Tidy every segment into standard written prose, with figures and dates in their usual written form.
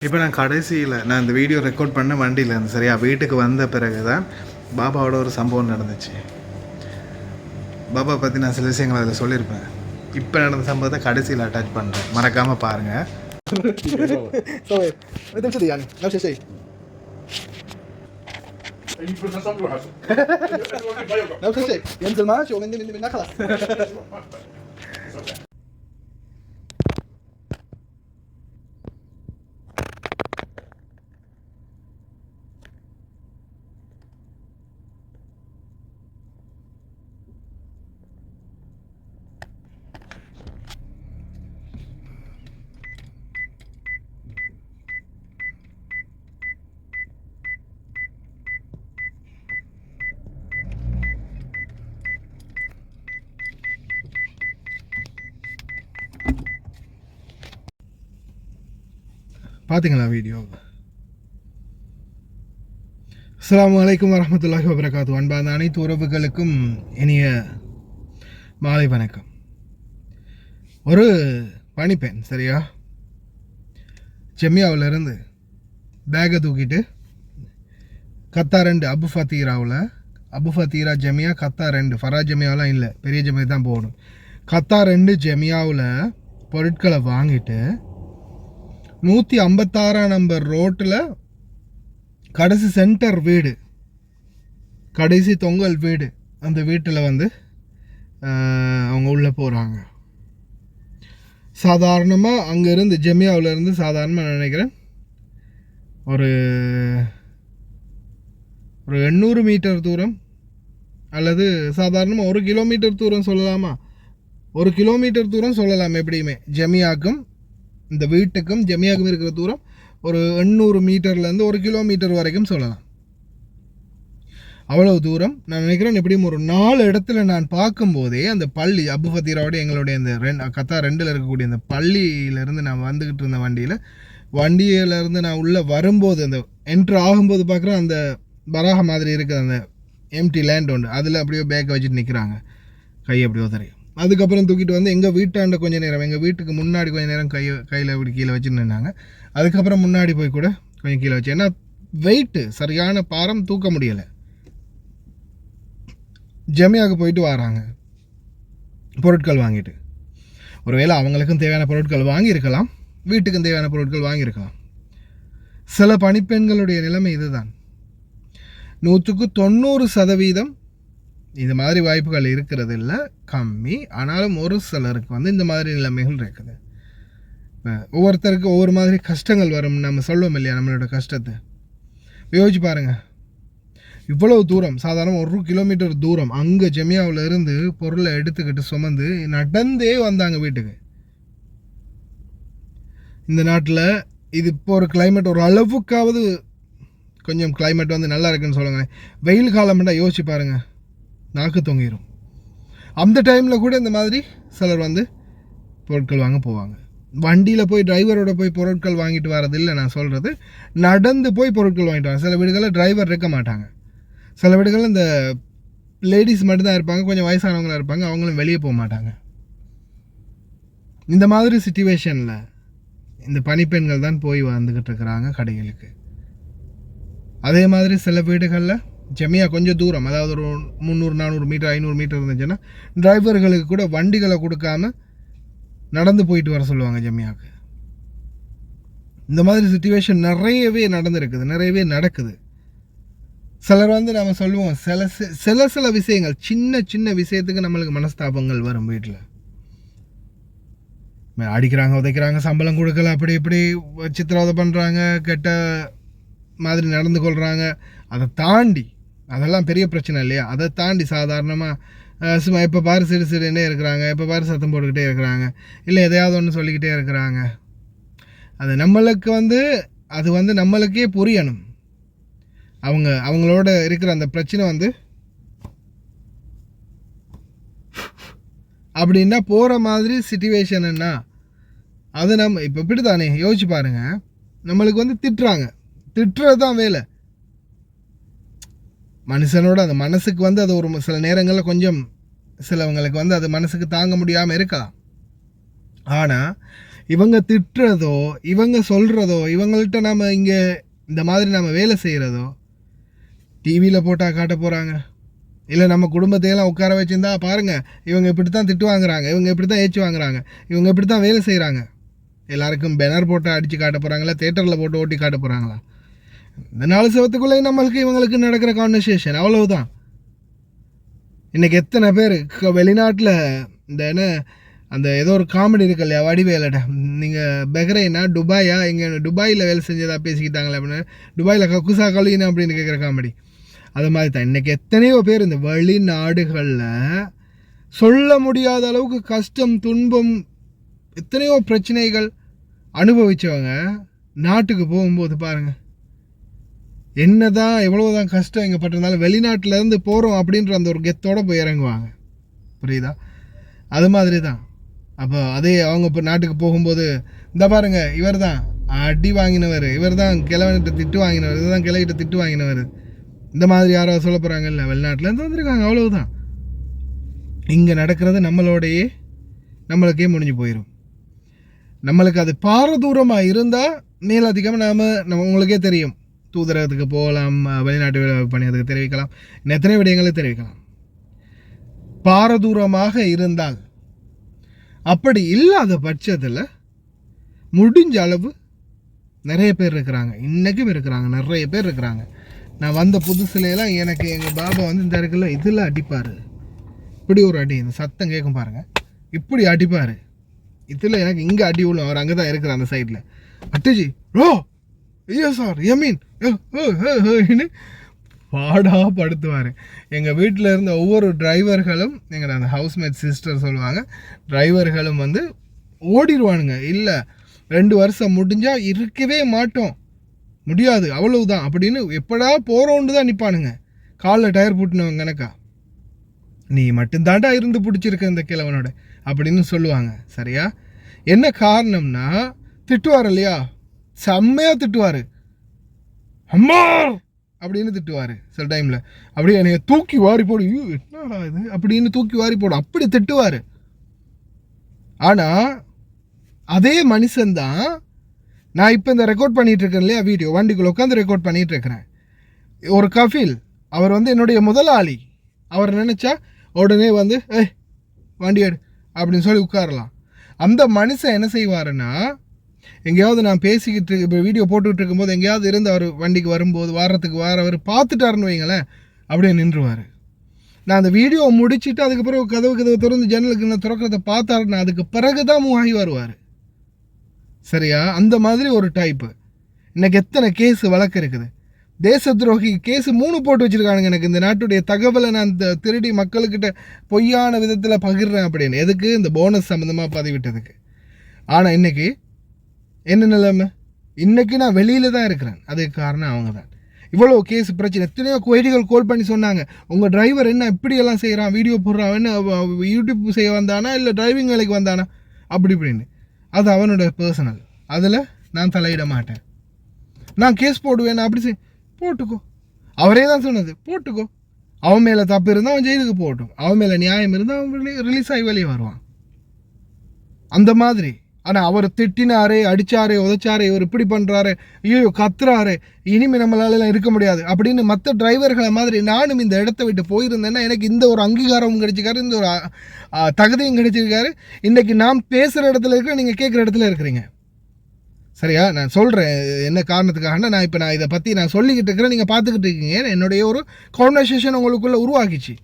இப்போ நான் கடைசியில் நான் இந்த வீடியோ ரெக்கார்ட் பண்ண வண்டியில் இருந்து சரியா வீட்டுக்கு வந்த பிறகு தான் பாபாவோட ஒரு சம்பவம் நடந்துச்சு. பாபா பற்றி நான் சில விஷயங்கள் அதில் சொல்லியிருப்பேன். இப்போ நடந்த சம்பவத்தை கடைசியில் அட்டாச் பண்ணுறேன், மறக்காமல் பாருங்கள். பார்த்தீங்களா வீடியோ? அஸ்ஸலாமு அலைக்கும் வரஹ்மத்துல்லாஹி வபரகாத்துஹு. அன்பான அனைத்து உறவுகளுக்கும் இனிய மாலை வணக்கம். ஒரு பணிப்பெண் சரியா ஜெமியாவிலேருந்து பேக்கை தூக்கிட்டு கத்தார் 2 அபு ஃபத்தீரா ஜெமியா கத்தார் 2 ஃபரா ஜெமியாவெலாம் இல்லை, பெரிய ஜெமியா தான் போகணும். கத்தார் 2 ஜெமியாவில் பொருட்களை வாங்கிட்டு 156 நம்பர் ரோட்டில் கடைசி சென்டர் வீடு, கடைசி தொங்கல் வீடு, அந்த வீட்டில் வந்து அவங்க உள்ளே போகிறாங்க. சாதாரணமாக அங்கேருந்து ஜெமியாவிலேருந்து சாதாரணமாக நினைக்கிறேன் ஒரு 800 மீட்டர் தூரம் அல்லது சாதாரணமாக 1 கிலோமீட்டர் தூரம் சொல்லலாமா, 1 கிலோமீட்டர் தூரம் சொல்லலாம். எப்படியுமே ஜெமியாக்கும் இந்த வீட்டுக்கும் ஜெமியாவுக்கும் இருக்கிற தூரம் ஒரு 800 மீட்டர்லேருந்து 1 கிலோமீட்டர் வரைக்கும் சொல்லலாம். அவ்வளவு தூரம் நான் நினைக்கிறேன். எப்படியும் ஒரு 4 இடத்துல நான் பார்க்கும்போதே அந்த பள்ளி அபு ஃபத்தீராவோட எங்களுடைய இந்த கத்தார் 2 இருக்கக்கூடிய அந்த பள்ளியிலேருந்து நான் வந்துக்கிட்டு இருந்த வண்டியிலேருந்து நான் உள்ளே வரும்போது அந்த என்ட்ரு ஆகும்போது பார்க்குறேன் அந்த பராக மாதிரி இருக்குது அந்த எம்டி லேண்ட் ஒன்று, அதில் அப்படியே பேக்கை வச்சுட்டு நிற்கிறாங்க, கை அப்படியோ தெரியும். அதுக்கப்புறம் தூக்கிட்டு வந்து எங்கள் வீட்டாண்ட கொஞ்சம் நேரம், எங்கள் வீட்டுக்கு முன்னாடி கொஞ்சம் நேரம் கையில் இப்படி கீழே வச்சுன்னு நின்னாங்க. அதுக்கப்புறம் முன்னாடி போய் கூட கொஞ்சம் கீழே வச்சு, ஏன்னா வெயிட்டு சரியான பாரம் தூக்க முடியலை. ஜெமியாவுக்கு போயிட்டு வராங்க பொருட்கள் வாங்கிட்டு. ஒருவேளை அவங்களுக்கும் தேவையான பொருட்கள் வாங்கியிருக்கலாம், வீட்டுக்கும் தேவையான பொருட்கள் வாங்கியிருக்கலாம். சில பணிப்பெண்களுடைய நிலைமை இதுதான். 100% இது மாதிரி வாய்ப்புகள் இருக்கிறது இல்லை, கம்மி. ஆனாலும் ஒரு சிலருக்கு வந்து இந்த மாதிரி நிலைமைகள் இருக்குது. ஒவ்வொருத்தருக்கு ஒவ்வொரு மாதிரி கஷ்டங்கள் வரும், நம்ம சொல்லுவோம் இல்லையா நம்மளோட கஷ்டத்தை. யோசிச்சு பாருங்கள், இவ்வளவு தூரம் சாதாரண 1 கிலோமீட்டர் தூரம் அங்கே ஜெமியாவில் இருந்து பொருளை எடுத்துக்கிட்டு சுமந்து நடந்தே வந்தாங்க வீட்டுக்கு. இந்த நாட்டில் இது இப்போ ஒரு கிளைமேட் ஒரு அளவுக்காவது கொஞ்சம் கிளைமேட் வந்து நல்லா இருக்குன்னு சொல்லுங்கள். வெயில் காலம்னா யோசிச்சு பாருங்கள், நாக்கு தொங்கிடும். அந்த டைமில் கூட இந்த மாதிரி சிலர் வந்து பொருட்கள் வாங்க போவாங்க. வண்டியில் போய் டிரைவரோட போய் பொருட்கள் வாங்கிட்டு வரதில்லை நான் சொல்கிறது, நடந்து போய் பொருட்கள் வாங்கிட்டு வாங்க. சில வீடுகளில் டிரைவர் இருக்க மாட்டாங்க, சில வீடுகளில் இந்த லேடிஸ் மட்டும்தான் இருப்பாங்க, கொஞ்சம் வயசானவங்களாக இருப்பாங்க, அவங்களும் வெளியே போக மாட்டாங்க. இந்த மாதிரி சிச்சுவேஷனில் இந்த பணிப்பெண்கள் தான் போய் வந்துக்கிட்டு இருக்கிறாங்க கடைகளுக்கு. அதே மாதிரி சில வீடுகளில் ஜெமியா கொஞ்சம் தூரம், அதாவது ஒரு 300-400 மீட்டர் 500 மீட்டர் இருந்துச்சுன்னா டிரைவர்களுக்கு கூட வண்டிகளை கொடுக்காம நடந்து போயிட்டு வர சொல்லுவாங்க ஜெமியாவுக்கு. இந்த மாதிரி சிச்சுவேஷன் நிறையவே நடந்துருக்குது, நிறையவே நடக்குது. சிலர் வந்து நம்ம சொல்லுவோம் சில விஷயங்கள், சின்ன சின்ன விஷயத்துக்கு நம்மளுக்கு மனஸ்தாபங்கள் வரும். வீட்டில் அடிக்கிறாங்க, உதைக்கிறாங்க, சம்பளம் கொடுக்கல, அப்படி இப்படி சித்திரவதை பண்ணுறாங்க, கெட்ட மாதிரி நடந்து கொள்கிறாங்க. அதை தாண்டி அதெல்லாம் பெரிய பிரச்சனை இல்லையா, அதை தாண்டி சாதாரணமாக சும்மா எப்போ பாரு சிடுன்னே இருக்கிறாங்க, எப்போ பாரு சத்தம் போட்டுக்கிட்டே இருக்கிறாங்க, இல்லை எதையாவது ஒன்று சொல்லிக்கிட்டே இருக்கிறாங்க. அது நம்மளுக்கு வந்து அது வந்து நம்மளுக்கே புரியணும். அவங்களோட இருக்கிற அந்த பிரச்சனை வந்து அப்படின்னா போகிற மாதிரி சிச்சுவேஷன்னா அது நம்ம இப்போ இப்படி தானே யோசிச்சு பாருங்கள். நம்மளுக்கு வந்து திட்டுறது தான் வேலை. மனுஷனோட அந்த மனசுக்கு வந்து அது ஒரு சில நேரங்களில் கொஞ்சம் சிலவங்களுக்கு வந்து அது மனசுக்கு தாங்க முடியாமல் இருக்கலாம். ஆனால் இவங்க திட்டுறதோ இவங்க சொல்கிறதோ இவங்கள்ட்ட நம்ம இங்கே இந்த மாதிரி நம்ம வேலை செய்கிறதோ டிவியில் போட்டால் காட்ட போகிறாங்க. இல்லை நம்ம குடும்பத்தையெல்லாம் உட்கார வச்சுருந்தா பாருங்கள் இவங்க இப்படி தான் திட்டு வாங்குறாங்க, இவங்க இப்படி தான் ஏச்சு வாங்குறாங்க, இவங்க இப்படி தான் வேலை செய்கிறாங்க. எல்லாருக்கும் பேனர் போட்டு அடித்து காட்ட போகிறாங்களா, தேட்டரில் போட்டு ஓட்டி காட்ட போகிறாங்களா? இந்த 4 செவத்துக்குள்ளே நம்மளுக்கு இவங்களுக்கு நடக்கிற கான்வர்சேஷன் அவ்வளவுதான். இன்றைக்கி எத்தனை பேர் வெளிநாட்டில் இந்த என்ன அந்த ஏதோ ஒரு காமெடி இருக்கு இல்லையா, வடிவேலட நீங்கள் பெஹ்ரைனா துபாயா இங்கே துபாயில் வேலை செஞ்சதாக பேசிக்கிட்டாங்களே அப்படின்னு, துபாயில் கக்குசா கழுவினா அப்படின்னு கேட்குற காமெடி. அது மாதிரி தான் இன்றைக்கி எத்தனையோ பேர் இந்த வெளிநாடுகளில் சொல்ல முடியாத அளவுக்கு கஷ்டம் துன்பம் எத்தனையோ பிரச்சனைகள் அனுபவித்தவங்க நாட்டுக்கு போகும்போது பாருங்கள் என்னதான் எவ்வளோதான் கஷ்டம் இங்கே பட்டிருந்தாலும் வெளிநாட்டிலேருந்து போகிறோம் அப்படின்ற அந்த ஒரு கெத்தோடு போய் இறங்குவாங்க. புரியுதா? அது மாதிரி தான். அப்போ அதே அவங்க இப்போ நாட்டுக்கு போகும்போது இந்த பாருங்கள் இவர் தான் அடி வாங்கினவர், இவர் தான் கிழவன்கிட்ட திட்டு வாங்கினவர், இவர் தான் கிழக்கிட்ட திட்டு வாங்கினவர், இந்த மாதிரி யாராவது சொல்ல போகிறாங்கல்ல, வெளிநாட்டிலேருந்து வந்திருக்காங்க அவ்வளவுதான். இங்கே நடக்கிறது நம்மளுக்கே முடிஞ்சு போயிடும். நம்மளுக்கு அது பாரதூரமாக இருந்தால் மேலதிகமாக நம்ம உங்களுக்கே தெரியும், தூதரகத்துக்கு போகலாம், வெளிநாட்டு பணியத்துக்கு தெரிவிக்கலாம், எத்தனை விடயங்களை தெரிவிக்கலாம். பாரதூரமாக இருந்தால், அப்படி இல்லாத பட்சத்தில் முடிஞ்ச அளவு நிறைய பேர் இருக்கிறாங்க, இன்றைக்கும் இருக்கிறாங்க, நிறைய பேர் இருக்கிறாங்க. நான் வந்த புதுசுலையெல்லாம் எனக்கு எங்கள் பாபா வந்து இந்த இடத்துல இதில் அடிப்பார், இப்படி ஒரு அடி, இந்த சத்தம் கேட்கும் பாருங்கள், இப்படி அடிப்பார். இதில் எனக்கு இங்கே அடி விழும், அவர் அங்கே தான் இருக்கிறார் அந்த சைடில். அட்டுஜி ஓ ஐயோ சார் யமீன் பாடா படுத்துவார். எங்கள் வீட்டில் இருந்த ஒவ்வொரு டிரைவர்களும், எங்களோட அந்த ஹவுஸ்மேட் சிஸ்டர் சொல்லுவாங்க, டிரைவர்களும் வந்து ஓடிடுவானுங்க. இல்லை 2 வருஷம் முடிஞ்சால் இருக்கவே மாட்டோம், முடியாது அவ்வளவுதான் அப்படின்னு எப்படா போகிறோன்னு தான் நிற்பானுங்க. காலில் டயர் போட்டுனவங்க கணக்கா, நீ மட்டும்தாண்டா இருந்து பிடிச்சிருக்க இந்த கிழவனோட அப்படின்னு சொல்லுவாங்க. சரியா? என்ன காரணம்னா திட்டுவார் இல்லையா, செம்மையாக திட்டுவார், அம்மா அப்படின்னு திட்டுவார். சில டைமில் அப்படியே என்னைய தூக்கி வாரி போடு, என்னடா இது அப்படின்னு தூக்கி வாரி போடும், அப்படி திட்டுவார். ஆனால் அதே மனுஷன்தான் நான் இப்போ இந்த ரெக்கார்ட் பண்ணிகிட்டு இருக்கேன் இல்லையா, வீடியோ வண்டிக்குள்ளே உட்காந்து ரெக்கார்ட் பண்ணிகிட்டு இருக்கிறேன். ஒரு கஃபீல், அவர் வந்து என்னுடைய முதலாளி, அவர் நினச்சா உடனே வந்து வண்டி எடு அப்படின்னு சொல்லி உட்காரலாம். அந்த மனுஷன் என்ன செய்வாருன்னா, எங்கேயாவது நான் பேசிக்கிட்டு இப்போ வீடியோ போட்டுக்கிட்டு இருக்கும்போது எங்கேயாவது இருந்து அவர் வண்டிக்கு வரும்போது அவர் பார்த்துட்டாருன்னு வைங்களேன், அப்படியே நின்றுவார். நான் அந்த வீடியோ முடிச்சுட்டு அதுக்கப்புறம் கதவு திறந்து ஜன்னலுக்கு நான் திறக்கிறத பார்த்தாருன்னா அதுக்கு பிறகு தான் மூவாகி வருவார். சரியா? அந்த மாதிரி ஒரு டைப்பு. இன்னைக்கு எத்தனை கேஸு வழக்கு இருக்குது, தேச துரோகி கேஸு 3 போட்டு வச்சுருக்கானுங்க. எனக்கு இந்த நாட்டுடைய தகவலை நான் திருடி மக்கள்கிட்ட பொய்யான விதத்தில் பகிர்றேன் அப்படின்னு, எதுக்கு? இந்த போனஸ் சம்மந்தமாக பதிவிட்டதுக்கு. ஆனால் இன்றைக்கி என்ன நிலைமை? இன்றைக்கி நான் வெளியில் தான் இருக்கிறேன், அதுக்கு காரணம் அவங்க தான். இவ்வளோ கேஸ் பிரச்சனை, எத்தனையோ கொய்டிகள் கால் பண்ணி சொன்னாங்க, உங்கள் டிரைவர் என்ன இப்படியெல்லாம் செய்கிறான், வீடியோ போடுறான், என்ன யூடியூப் செய்ய வந்தானா இல்லை டிரைவிங் வேலைக்கு வந்தானா அப்படி இப்படின்னு. அது அவனோட பர்சனல், அதில் நான் தலையிட மாட்டேன். நான் கேஸ் போடுவேன், அப்படி போட்டுக்கோ, அவரே தான் சொன்னது, போட்டுக்கோ. அவன் மேலே தப்பு இருந்தால் அவன் ஜெயிலுக்கு போகட்டும், அவன் மேலே நியாயம் இருந்தால் அவன் ரிலீஸ் ஆகி வெளியே வருவான். அந்த மாதிரி. ஆனால் அவர் திட்டினாரே, அடித்தாரே, உதைச்சாரே, இவர் இப்படி பண்ணுறாரு, ஐயோ கத்துறாரு, இனிமேல் நம்மளால இருக்க முடியாது அப்படின்னு மற்ற டிரைவர்களை மாதிரி நானும் இந்த இடத்த விட்டு போயிருந்தேன்னா எனக்கு இந்த ஒரு அங்கீகாரமும் கிடைச்சிருக்காரு, இந்த ஒரு தகுதியும் கிடைச்சிருக்காரு. இன்றைக்கி நான் பேசுகிற இடத்துல இருக்கிற, நீங்கள் கேட்குற இடத்துல இருக்கிறீங்க. சரியா? நான் சொல்கிறேன் என்ன காரணத்துக்காக. நான் இதை பற்றி நான் சொல்லிக்கிட்டு இருக்கிறேன், நீங்கள் பார்த்துக்கிட்டு இருக்கீங்க. என்னுடைய ஒரு கான்வர்சேஷன் உங்களுக்குள்ளே உருவாக்கிச்சு.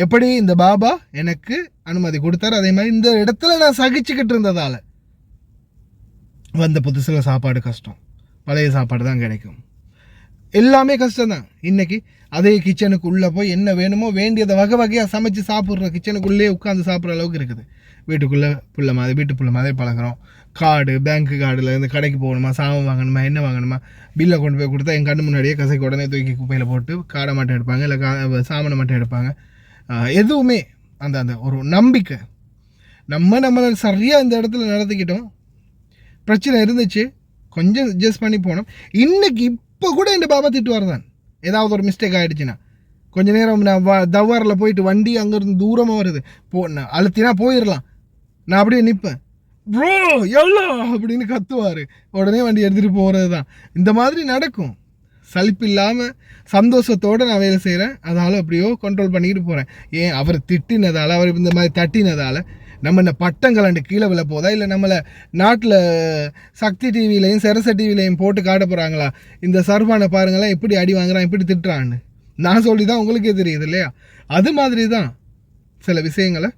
எப்படி இந்த பாபா எனக்கு அனுமதி கொடுத்தாரு, அதே மாதிரி இந்த இடத்துல நான் சகிச்சுக்கிட்டு இருந்ததால் வந்த புதுசில் சாப்பாடு கஷ்டம், பழைய சாப்பாடு தான் கிடைக்கும், எல்லாமே கஷ்டம்தான். இன்றைக்கி அதே கிச்சனுக்கு உள்ளே போய் என்ன வேணுமோ வேண்டியதை வகை வகையாக சமைச்சு சாப்பிட்ற, கிச்சனுக்குள்ளே உட்காந்து சாப்பிட்ற அளவுக்கு இருக்குது. வீட்டுக்குள்ளே வீட்டு புள்ள மாதிரி பழகிறோம். கார்டு, பேங்க்கு கார்டில் இருந்து கடைக்கு போகணுமா, சாமான் வாங்கணுமா, என்ன வாங்கணுமா, பில்லை கொண்டு போய் கொடுத்தா என் கண்ணு முன்னாடியே கசைக்கு உடனே தூக்கி குப்பையில் போட்டு காடை மட்டும் எடுப்பாங்க, இல்லை சாமானை மட்டும் எடுப்பாங்க. எதுவுமே அந்த ஒரு நம்பிக்கை, நம்மளை சரியாக இந்த இடத்துல நடத்திக்கிட்டோம். பிரச்சனை இருந்துச்சு, கொஞ்சம் அட்ஜஸ்ட் பண்ணி போனோம். இன்றைக்கி இப்போ கூட இந்த பாபா திட்டுவார் தான், ஏதாவது ஒரு மிஸ்டேக் ஆகிடுச்சுன்னா. கொஞ்சம் நேரம் நான் தவ்வாரில் போயிட்டு வண்டி அங்கேருந்து தூரமாக வருது, நான் அழுத்தினா போயிடலாம், நான் அப்படியே நிற்பேன். ப்ரோ எவ்வளோ அப்படின்னு கத்துவார். உடனே வண்டி எடுத்துகிட்டு போகிறது தான். இந்த மாதிரி நடக்கும். சலிப்பு இல்லாமல் சந்தோஷத்தோடு நான் வேலை செய்கிறேன். அதால் அப்படியோ கண்ட்ரோல் பண்ணிக்கிட்டு போகிறேன். ஏன் அவர் திட்டினதால், அவர் இந்த மாதிரி தட்டினதால் நம்ம இந்த பட்டங்களாண்டு கீழே விழ போதா? இல்லை நம்மளை நாட்டில் சக்தி டிவிலையும் சரச டிவிலையும் போட்டு காட்ட போகிறாங்களா? இந்த சர்பானை பாருங்களேன் எப்படி அடி வாங்குறான், எப்படி திட்டுறான்னு. நான் சொல்லி தான் உங்களுக்கே தெரியுது இல்லையா? அது மாதிரி தான் சில விஷயங்களை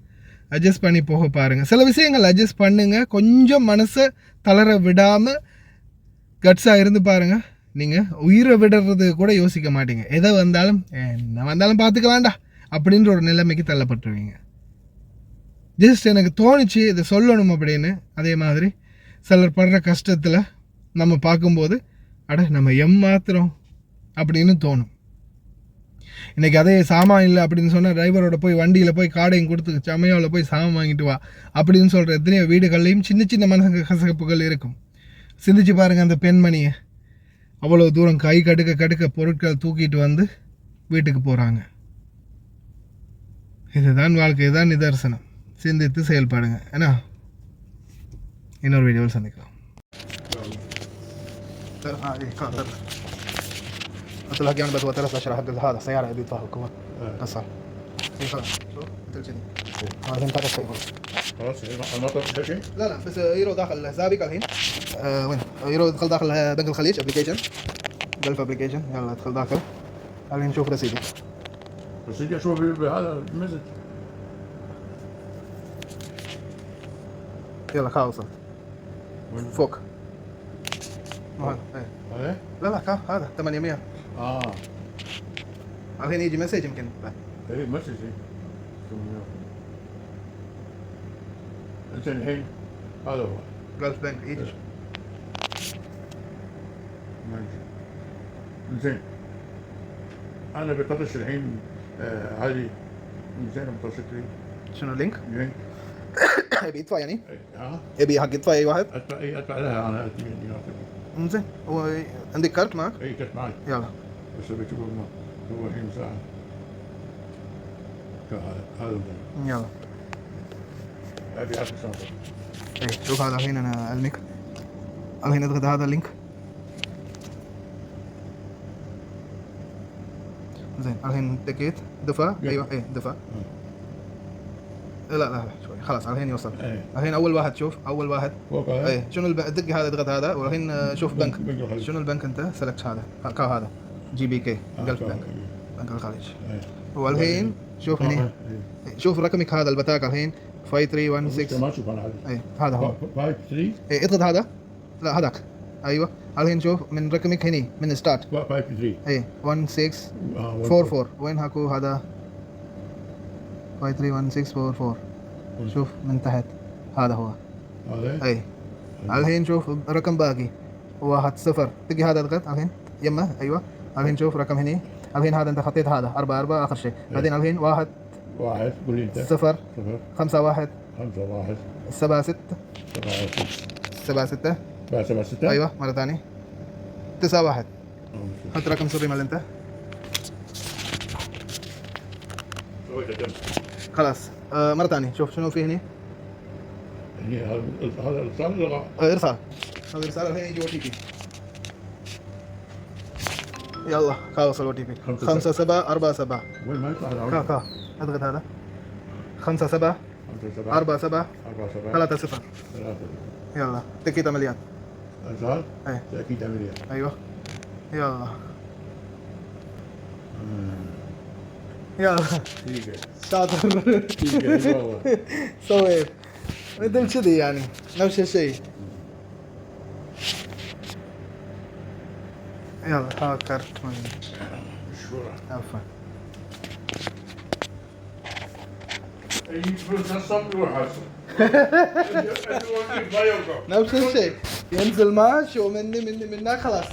அட்ஜஸ்ட் பண்ணி போக பாருங்கள். சில விஷயங்கள் அட்ஜஸ்ட் பண்ணுங்கள். கொஞ்சம் மனசை தளர விடாமல் கட்ஸாக இருந்து பாருங்கள். நீங்கள் உயிரை விடுறது கூட யோசிக்க மாட்டீங்க. எதை வந்தாலும் என்ன வந்தாலும் பார்த்துக்கலாம்டா அப்படின்ற ஒரு நிலைமைக்கு தள்ளப்பட்டுருவீங்க. ஜஸ்ட் எனக்கு தோணுச்சு இதை சொல்லணும் அப்படின்னு. அதே மாதிரி சிலர் படுற கஷ்டத்தில் நம்ம பார்க்கும்போது நம்ம ஏமாத்துறோம் அப்படின்னு தோணும். இன்றைக்கி அதே சாமான் இல்லை அப்படின்னு சொன்னால் டிரைவரோட போய் வண்டியில் போய் காடையும் கொடுத்து சமையாவில் போய் சாமான் வாங்கிட்டு வா அப்படின்னு சொல்கிற எத்தனையோ வீடுகள்லையும் சின்ன சின்ன மனசு கசப்புகள் இருக்கும். சிந்திச்சு பாருங்கள், அந்த பெண்மணியை அவ்வளோ தூரம் கை கடுக்க பொருட்கள் தூக்கிட்டு வந்து வீட்டுக்கு போகிறாங்க. இதுதான் வாழ்க்கை, இதுதான் நிதர்சனம். சிந்தித்து செயல்பாடுங்க. ஏன்னா இன்னொரு வீடியோவில் சந்திக்கலாம். قلت لك يعني بدو ثلاث اشهر حق هذا سياره يبي يطلع الكومه اصلا اي خلاص شوف تلجني هذا انت شيء خلاص المطر شيء لا بس يرو داخل سابق الحين وين يرو يدخل داخل بنك الخليج ابلكيشن جلف ابلكيشن يلا ادخل داخل الحين نشوف رصيدي اشوف هذا المسج يلا خلاص فوق هذا لا هذا 800 الحين يجي مسج يمكن اي مسج انت الحين هذا هو جلف بنك يجي زين انا بطرش الحين هذه زين موتوسيكلي شنو اللينك؟ لينك يبي يدفع يعني؟ يبي حق يدفع اي واحد؟ ادفع لها انا زين هو عندك كارت معك؟ اي كرت معي يلا بس ابي اشوف هو الحين ساعه هذا يلا ابي اعرف الشنطه. اي شوف هذا الحين انا اعلمك. الحين اضغط هذا اللينك. زين الحين دقيت دفع. ايوه اي دفع. لا شوي خلاص الحين يوصل. الحين اول واحد شوف اول واحد اي شنو دق هذا اضغط هذا والحين شوف بنك شنو البنك انت سلكت هذا هذا جي بي كي قلب بنك بنك الخليج. والحين شوف هنا شوف رقمك هذا البطاقه الحين 5316 ما اشوف انا اي هذا هو 53 اي اضغط هذا لا هذاك ايوه الحين شوف من رقمك هنا من ستارت 53 اي 1644 وين هاكو هذا 531644 شوف من تحت هذا هو هذا اي الحين شوف رقم باقي 10 تلقي هذا اضغط الحين يمه ايوه الحين شوف رقم هنا الحين هذا انت خطيت هذا 4 اخر شيء بعدين الحين 1 قول لي انت 0 5 1 7 6 7 6 7 6 ايوه مره ثانيه 9 1 حط رقم سري مال انت خلاص مرة ثانية شوف شنو في هنا هذا الارسال ولا ارسال هذا الرسالة الحين يجي او تي بي يلا خلاص الاو تي بي 5 7 4 7 وين ما يطلع كا اضغط هذا 5 7 4 7 3 0 يلا تأكيد عمليات ارسال اي تأكيد عمليات ايوه يلا يلا شاطر سويت مثل كذي يعني نفس الشيء. يلا ها كارت مشهورة عفوا اي فلوس الصبر وحاسب نفس الشيء ينزل ماشي ومني خلاص